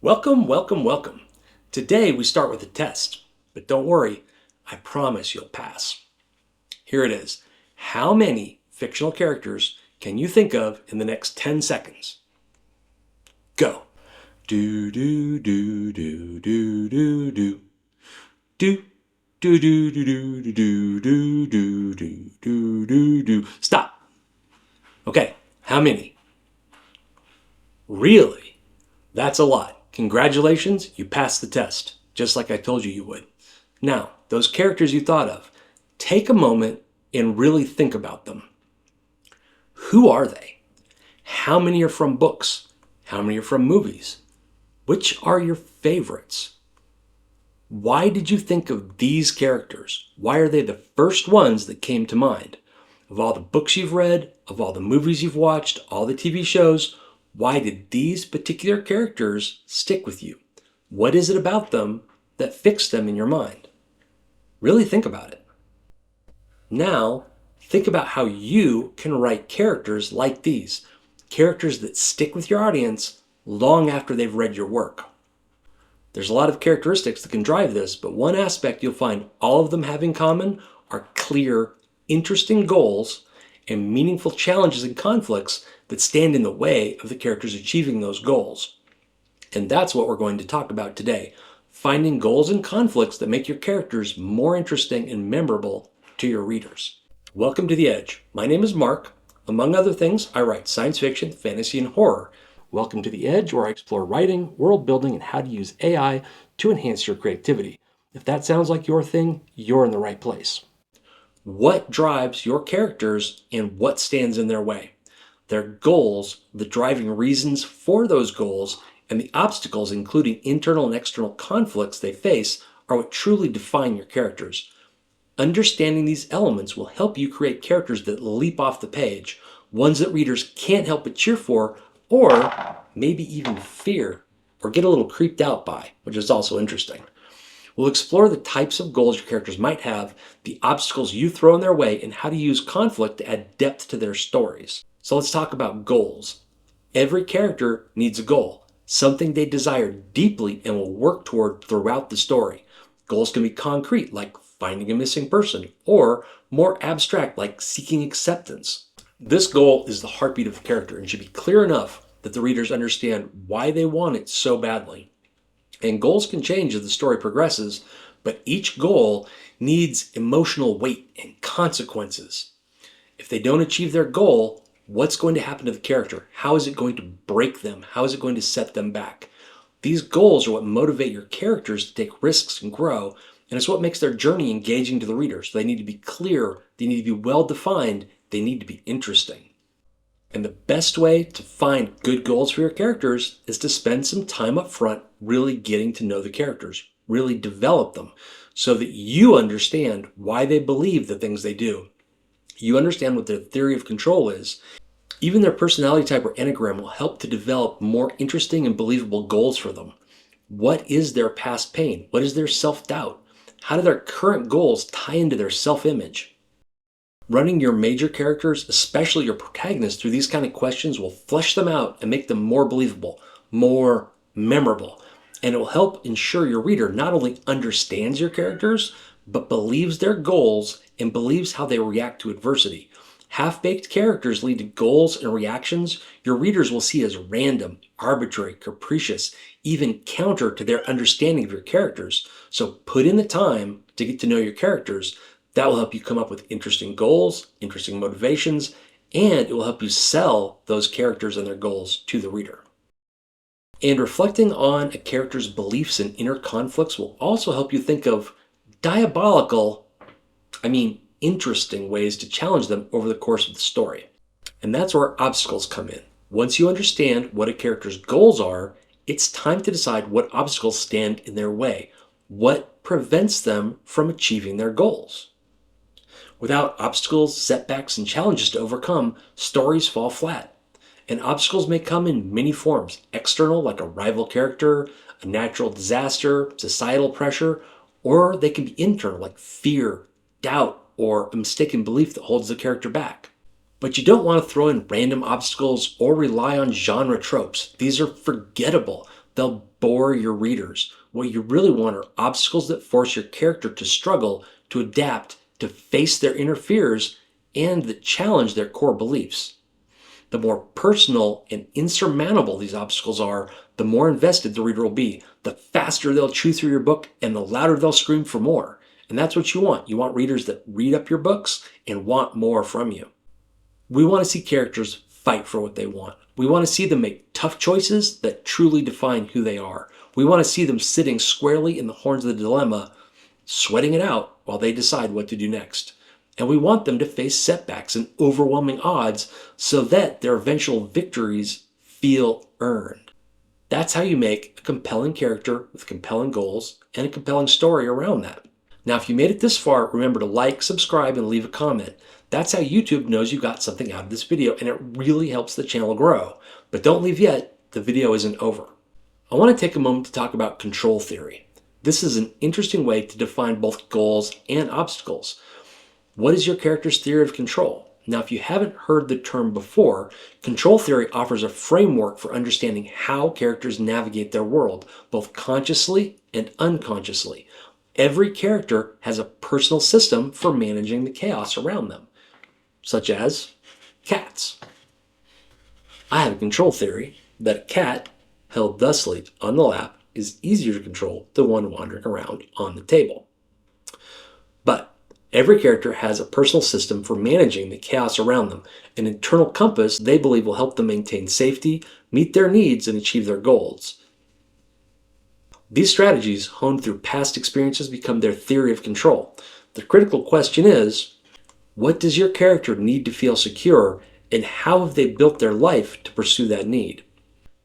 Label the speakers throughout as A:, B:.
A: Welcome, welcome, welcome. Today we start with a test, but don't worry, I promise you'll pass. Here it is. How many fictional characters can you think of in the next 10 seconds? Go. Do do do do do do do do do do do do do do do do do do do. Stop. Okay, how many? Really? That's a lot. Congratulations, you passed the test, just like I told you would. Now, those characters you thought of, take a moment and really think about them. Who are they? How many are from books? How many are from movies? Which are your favorites? Why did you think of these characters? Why are they the first ones that came to mind? Of all the books you've read, of all the movies you've watched, all the TV shows, why did these particular characters stick with you? What is it about them that fixed them in your mind? Really think about it. Now, think about how you can write characters like these, characters that stick with your audience long after they've read your work. There's a lot of characteristics that can drive this, but one aspect you'll find all of them have in common are clear, interesting goals and meaningful challenges and conflicts that stand in the way of the characters achieving those goals. And that's what we're going to talk about today, finding goals and conflicts that make your characters more interesting and memorable to your readers. Welcome to The Edge. My name is Mark. Among other things, I write science fiction, fantasy, and horror. Welcome to The Edge, where I explore writing, world building, and how to use AI to enhance your creativity. If that sounds like your thing, you're in the right place. What drives your characters and what stands in their way? Their goals, the driving reasons for those goals, and the obstacles, including internal and external conflicts they face, are what truly define your characters. Understanding these elements will help you create characters that leap off the page, ones that readers can't help but cheer for, or maybe even fear, or get a little creeped out by, which is also interesting. We'll explore the types of goals your characters might have, the obstacles you throw in their way, and how to use conflict to add depth to their stories. So let's talk about goals. Every character needs a goal, something they desire deeply and will work toward throughout the story. Goals can be concrete, like finding a missing person, or more abstract, like seeking acceptance. This goal is the heartbeat of the character and should be clear enough that the readers understand why they want it so badly. And goals can change as the story progresses, but each goal needs emotional weight and consequences. If they don't achieve their goal, what's going to happen to the character? How is it going to break them? How is it going to set them back? These goals are what motivate your characters to take risks and grow, and it's what makes their journey engaging to the reader. So they need to be clear, they need to be well defined, they need to be interesting. And the best way to find good goals for your characters is to spend some time up front really getting to know the characters, really develop them so that you understand why they believe the things they do. You understand what their theory of control is. Even their personality type or enneagram will help to develop more interesting and believable goals for them. What is their past pain? What is their self-doubt? How do their current goals tie into their self-image? Running your major characters, especially your protagonists, through these kind of questions will flesh them out and make them more believable, more memorable. And it will help ensure your reader not only understands your characters, but believes their goals and believes how they react to adversity. Half-baked characters lead to goals and reactions your readers will see as random, arbitrary, capricious, even counter to their understanding of your characters. So put in the time to get to know your characters. That will help you come up with interesting goals, interesting motivations, and it will help you sell those characters and their goals to the reader. And reflecting on a character's beliefs and inner conflicts will also help you think of interesting ways to challenge them over the course of the story. And that's where obstacles come in. Once you understand what a character's goals are, it's time to decide what obstacles stand in their way. What prevents them from achieving their goals? Without obstacles, setbacks, and challenges to overcome, stories fall flat. And obstacles may come in many forms. External, like a rival character, a natural disaster, societal pressure, or they can be internal, like fear, doubt, or a mistaken belief that holds the character back. But you don't want to throw in random obstacles or rely on genre tropes. These are forgettable. They'll bore your readers. What you really want are obstacles that force your character to struggle, to adapt, to face their inner fears, and that challenge their core beliefs. The more personal and insurmountable these obstacles are, the more invested the reader will be, the faster they'll chew through your book, and the louder they'll scream for more. And that's what you want. You want readers that read up your books and want more from you. We want to see characters fight for what they want. We want to see them make tough choices that truly define who they are. We want to see them sitting squarely in the horns of the dilemma, sweating it out while they decide what to do next. And we want them to face setbacks and overwhelming odds so that their eventual victories feel earned. That's how you make a compelling character with compelling goals and a compelling story around that. Now, if you made it this far, remember to like, subscribe, and leave a comment. That's how YouTube knows you got something out of this video, and it really helps the channel grow. But don't leave yet, the video isn't over. I want to take a moment to talk about control theory. This is an interesting way to define both goals and obstacles. What is your character's theory of control? Now, if you haven't heard the term before, control theory offers a framework for understanding how characters navigate their world, both consciously and unconsciously. Every character has a personal system for managing the chaos around them, such as cats. I have a control theory that a cat held thusly on the lap is easier to control than one wandering around on the table. But every character has a personal system for managing the chaos around them, an internal compass they believe will help them maintain safety, meet their needs, and achieve their goals. These strategies, honed through past experiences, become their theory of control. The critical question is, what does your character need to feel secure, and how have they built their life to pursue that need?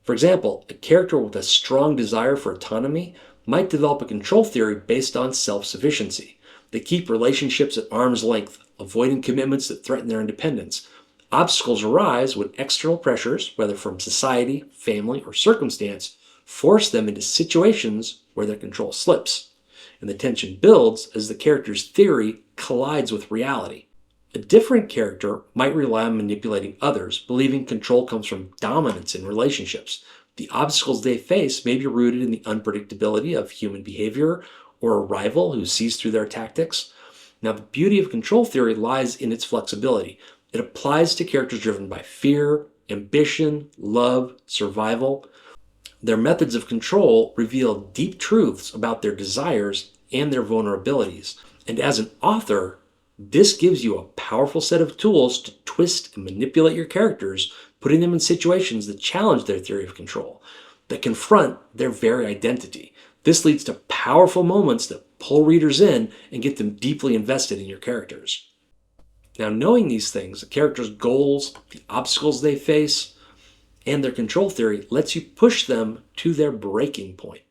A: For example, a character with a strong desire for autonomy might develop a control theory based on self-sufficiency. They keep relationships at arm's length, avoiding commitments that threaten their independence. Obstacles arise when external pressures, whether from society, family, or circumstance, force them into situations where their control slips. And the tension builds as the character's theory collides with reality. A different character might rely on manipulating others, believing control comes from dominance in relationships. The obstacles they face may be rooted in the unpredictability of human behavior or a rival who sees through their tactics. Now, the beauty of control theory lies in its flexibility. It applies to characters driven by fear, ambition, love, survival. Their methods of control reveal deep truths about their desires and their vulnerabilities. And as an author, this gives you a powerful set of tools to twist and manipulate your characters, putting them in situations that challenge their theory of control, that confront their very identity. This leads to powerful moments that pull readers in and get them deeply invested in your characters. Now, knowing these things, the character's goals, the obstacles they face, and their control theory lets you push them to their breaking point.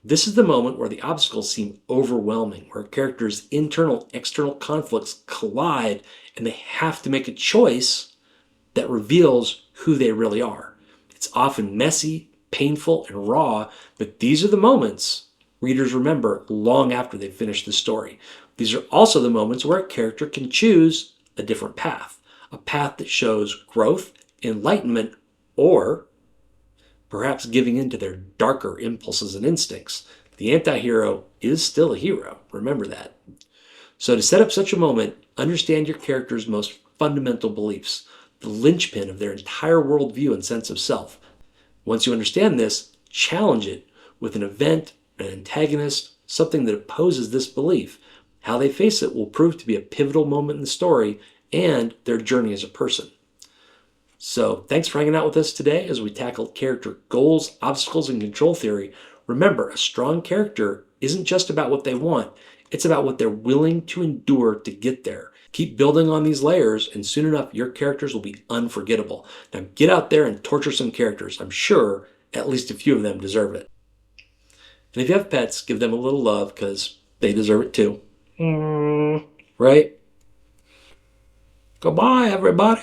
A: This is the moment where the obstacles seem overwhelming, where a character's internal and external conflicts collide and they have to make a choice that reveals who they really are. It's often messy, painful, and raw, but these are the moments readers remember long after they've finished the story. These are also the moments where a character can choose a different path, a path that shows growth, enlightenment, or perhaps giving in to their darker impulses and instincts. The anti-hero is still a hero. Remember that. So to set up such a moment, understand your character's most fundamental beliefs, the linchpin of their entire worldview and sense of self. Once you understand this, challenge it with an event, an antagonist, something that opposes this belief. How they face it will prove to be a pivotal moment in the story and their journey as a person. So thanks for hanging out with us today as we tackled character goals, obstacles, and control theory. Remember, a strong character isn't just about what they want. It's about what they're willing to endure to get there. Keep building on these layers, and soon enough, your characters will be unforgettable. Now get out there and torture some characters. I'm sure at least a few of them deserve it. And if you have pets, give them a little love because they deserve it too. Right? Goodbye, everybody.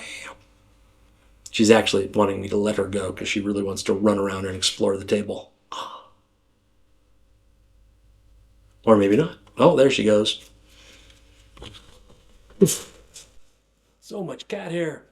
A: She's actually wanting me to let her go because she really wants to run around and explore the table. Or maybe not. Oh, there she goes. So much cat hair.